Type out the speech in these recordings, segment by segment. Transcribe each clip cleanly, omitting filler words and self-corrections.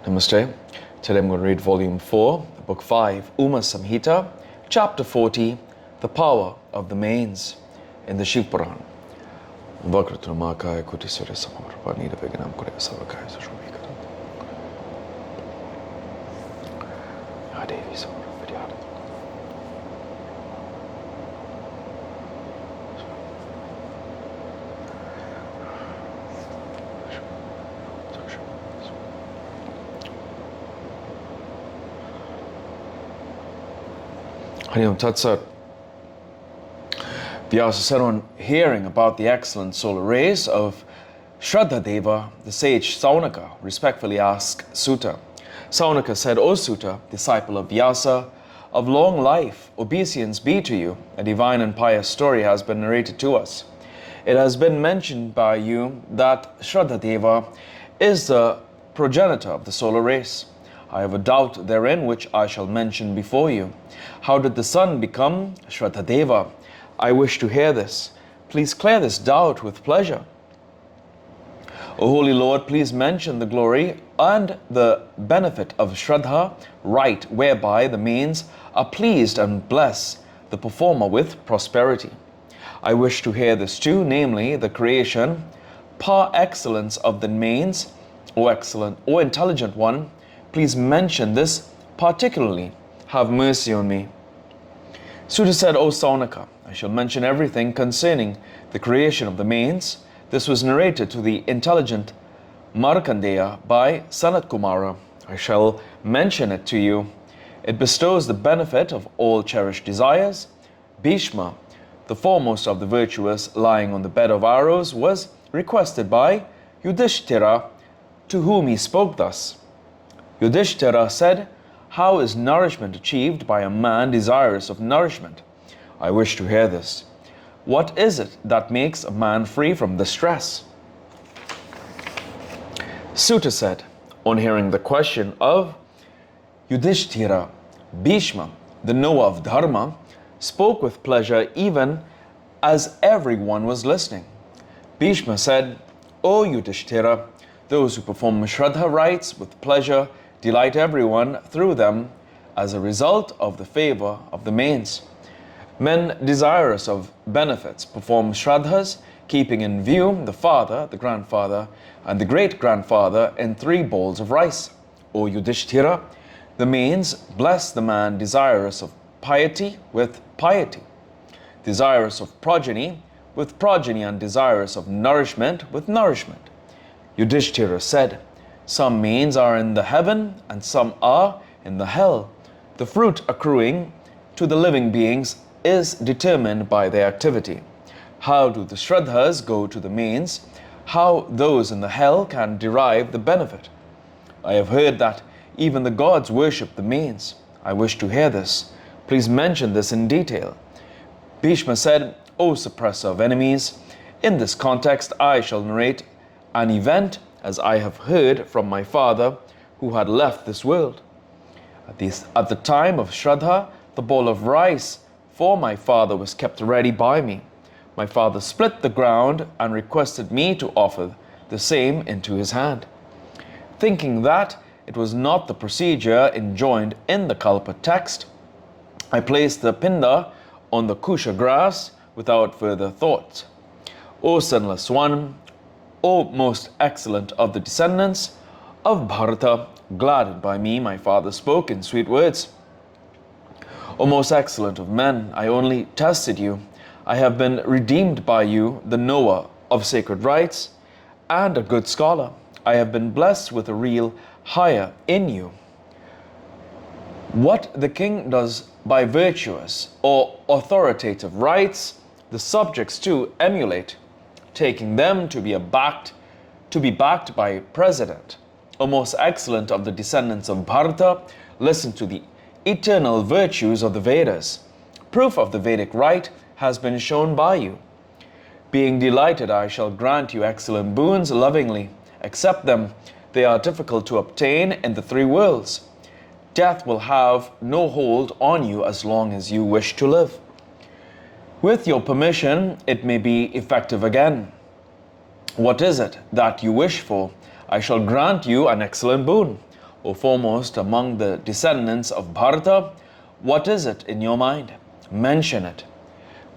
Namaste. Today I'm going to read Volume 4, Book 5, UmaSamhita, Chapter 40, The Power of the Mains, in the Shiva Puran. Hariom Tatsat. Vyasa said, on hearing about the excellent solar rays of Shraddha Deva, the sage Saunaka respectfully asked Sutta. Saunaka said, O Sutta, disciple of Vyasa, of long life, obeisance be to you. A divine and pious story has been narrated to us. It has been mentioned by you that Shraddha Deva is the progenitor of the solar race. I have a doubt therein which I shall mention before you. How did the sun become Shraddha Deva? I wish to hear this. Please clear this doubt with pleasure. O Holy Lord, please mention the glory and the benefit of Shraddha, right whereby the mains are pleased and bless the performer with prosperity. I wish to hear this too, namely the creation, par excellence of the mains, O excellent, O intelligent one, please mention this particularly. Have mercy on me. Sutta said, O Saunaka, I shall mention everything concerning the creation of the mains. This was narrated to the intelligent Markandeya by Sanat Kumara. I shall mention it to you. It bestows the benefit of all cherished desires. Bhishma, the foremost of the virtuous, lying on the bed of arrows, was requested by Yudhishthira, to whom he spoke thus. Yudhishthira said, how is nourishment achieved by a man desirous of nourishment? I wish to hear this. What is it that makes a man free from distress? Sutta said, on hearing the question of Yudhishthira, Bhishma, the knower of Dharma, spoke with pleasure even as everyone was listening. Bhishma said, O Yudhishthira, those who perform Shraddha rites with pleasure delight everyone through them as a result of the favor of the mains. Men desirous of benefits perform Shraddhas, keeping in view the father, the grandfather, and the great-grandfather in 3 bowls of rice. O Yudhishthira, the mains bless the man desirous of piety with piety, desirous of progeny with progeny, and desirous of nourishment with nourishment. Yudhishthira said, some mains are in the heaven and some are in the hell. The fruit accruing to the living beings is determined by their activity. How do the Shraddhas go to the mains? How those in the hell can derive the benefit? I have heard that even the gods worship the mains. I wish to hear this. Please mention this in detail. Bhishma said, O suppressor of enemies, in this context I shall narrate an event as I have heard from my father who had left this world. At the time of Shraddha, the bowl of rice for my father was kept ready by me. My father split the ground and requested me to offer the same into his hand. Thinking that it was not the procedure enjoined in the Kalpa text, I placed the pinda on the kusha grass without further thought. O sinless one, O most excellent of the descendants of Bharata, gladdened by me, my father spoke in sweet words. O most excellent of men, I only tested you. I have been redeemed by you, the knower of sacred rites, and a good scholar. I have been blessed with a real higher in you. What the king does by virtuous or authoritative rites, the subjects too emulate, taking them to be backed by a president. O most excellent of the descendants of Bharata, listen to the eternal virtues of the Vedas. Proof of the Vedic rite has been shown by you. Being delighted, I shall grant you excellent boons lovingly. Accept them. They are difficult to obtain in the 3 worlds. Death will have no hold on you as long as you wish to live. With your permission, it may be effective again. What is it that you wish for? I shall grant you an excellent boon. O foremost among the descendants of Bharata, what is it in your mind? Mention it.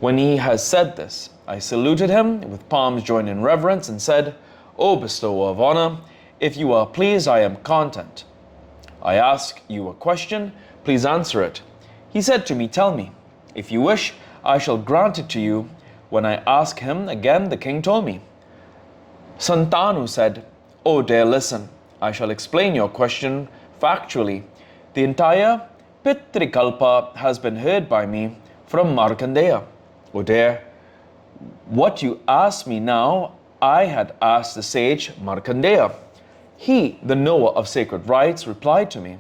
When he has said this, I saluted him with palms joined in reverence and said, O bestower of honor, if you are pleased, I am content. I ask you a question, please answer it. He said to me, tell me. If you wish, I shall grant it to you. When I asked him again, the king told me. Santanu said, Oh dear, listen. I shall explain your question factually. The entire Pitrikalpa has been heard by me from Markandeya. Oh dear, what you ask me now, I had asked the sage Markandeya. He, the knower of sacred rites, replied to me,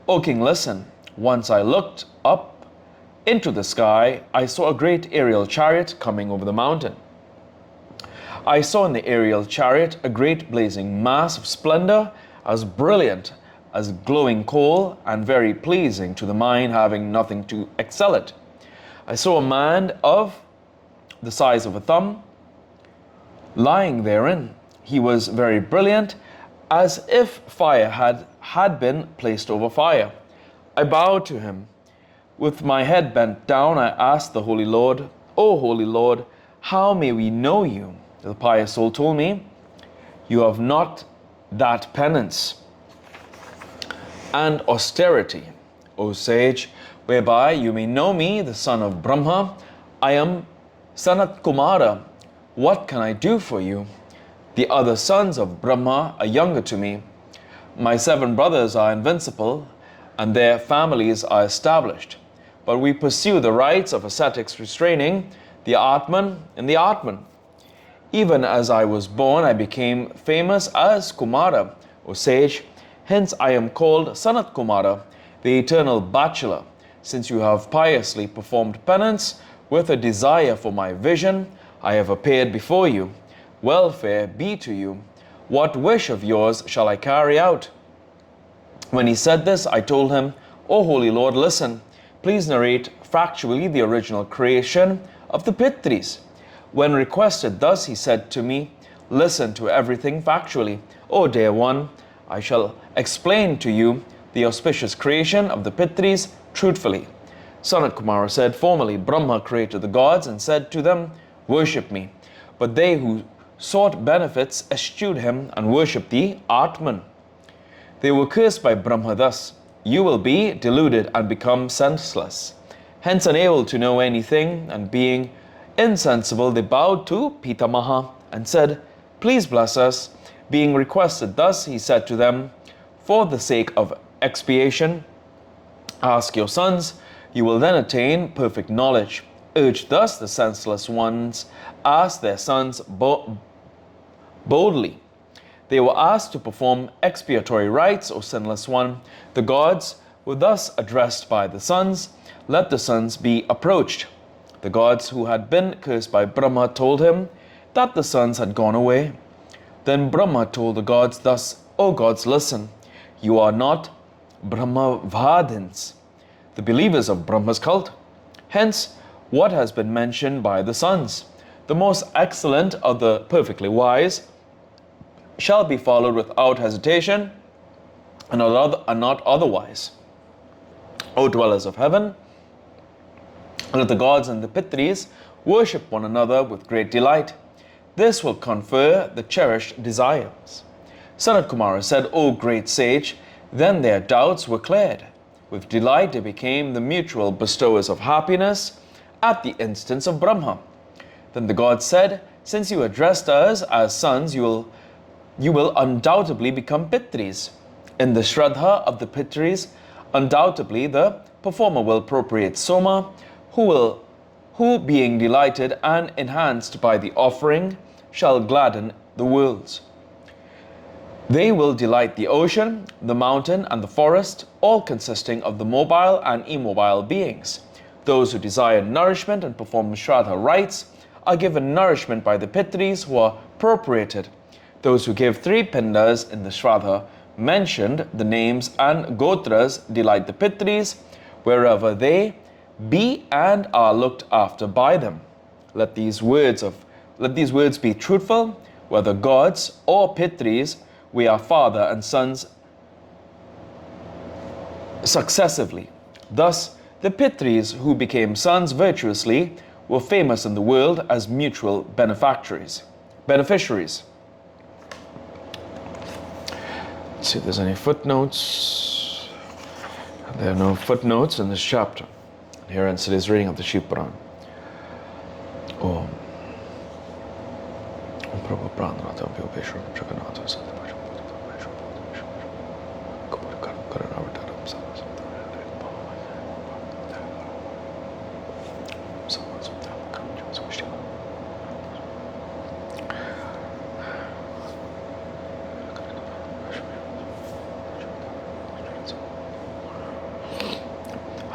O king, listen. Once I looked up into the sky, I saw a great aerial chariot coming over the mountain. I saw in the aerial chariot a great blazing mass of splendor, as brilliant as glowing coal and very pleasing to the mind, having nothing to excel it. I saw a man of the size of a thumb lying therein. He was very brilliant, as if fire had been placed over fire. I bowed to him. With my head bent down, I asked the Holy Lord, O Holy Lord, how may we know you? The pious soul told me, you have not that penance and austerity, O sage, whereby you may know me, the son of Brahma. I am Sanat Kumara. What can I do for you? The other sons of Brahma are younger to me. My 7 brothers are invincible, and their families are established. But we pursue the rites of ascetics, restraining the Atman in the Atman. Even as I was born, I became famous as Kumara, O sage. Hence I am called Sanat Kumara, the eternal bachelor. Since you have piously performed penance with a desire for my vision, I have appeared before you. Welfare be to you. What wish of yours shall I carry out? When he said this, I told him, O Holy Lord, listen. Please narrate factually the original creation of the Pitris. When requested thus, he said to me, listen to everything factually. O dear one, I shall explain to you the auspicious creation of the Pitris truthfully. Sanat Kumara said, formerly Brahma created the gods and said to them, worship me. But they who sought benefits eschewed him and worshipped the Atman. They were cursed by Brahma thus, you will be deluded and become senseless. Hence unable to know anything and being insensible, they bowed to Pitamaha and said, please bless us. Being requested thus, he said to them, for the sake of expiation, ask your sons, you will then attain perfect knowledge. Urged thus, the senseless ones asked their sons boldly. They were asked to perform expiatory rites, O sinless one. The gods were thus addressed by the sons, let the sons be approached. The gods who had been cursed by Brahma told him that the sons had gone away. Then Brahma told the gods thus, O gods, listen, you are not Brahmavadins, the believers of Brahma's cult. Hence, what has been mentioned by the sons, the most excellent of the perfectly wise, shall be followed without hesitation and not otherwise. O dwellers of heaven, let the gods and the Pitris worship one another with great delight. This will confer the cherished desires. Sanat Kumara said, O great sage, then their doubts were cleared. With delight they became the mutual bestowers of happiness at the instance of Brahma. Then the gods said, since you addressed us as sons, you will undoubtedly become Pitris. In the Shraddha of the Pitris, undoubtedly the performer will appropriate Soma, who being delighted and enhanced by the offering, shall gladden the worlds. They will delight the ocean, the mountain, and the forest, all consisting of the mobile and immobile beings. Those who desire nourishment and perform Shraddha rites are given nourishment by the Pitris who are appropriated. Those who give 3 pindas in the Shraddha mentioned, the names and gotras delight the Pitris wherever they be and are looked after by them. Let these words be truthful, whether gods or Pitris, we are father and sons successively. Thus, the Pitris who became sons virtuously were famous in the world as mutual beneficiaries. Let's see if there's any footnotes. There are no footnotes in this chapter. Here ends today's reading of the Shiva Puran. Om Prabhu Pranaratam Vyopeshram Jagannath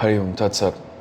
Hari Om Tat Sat.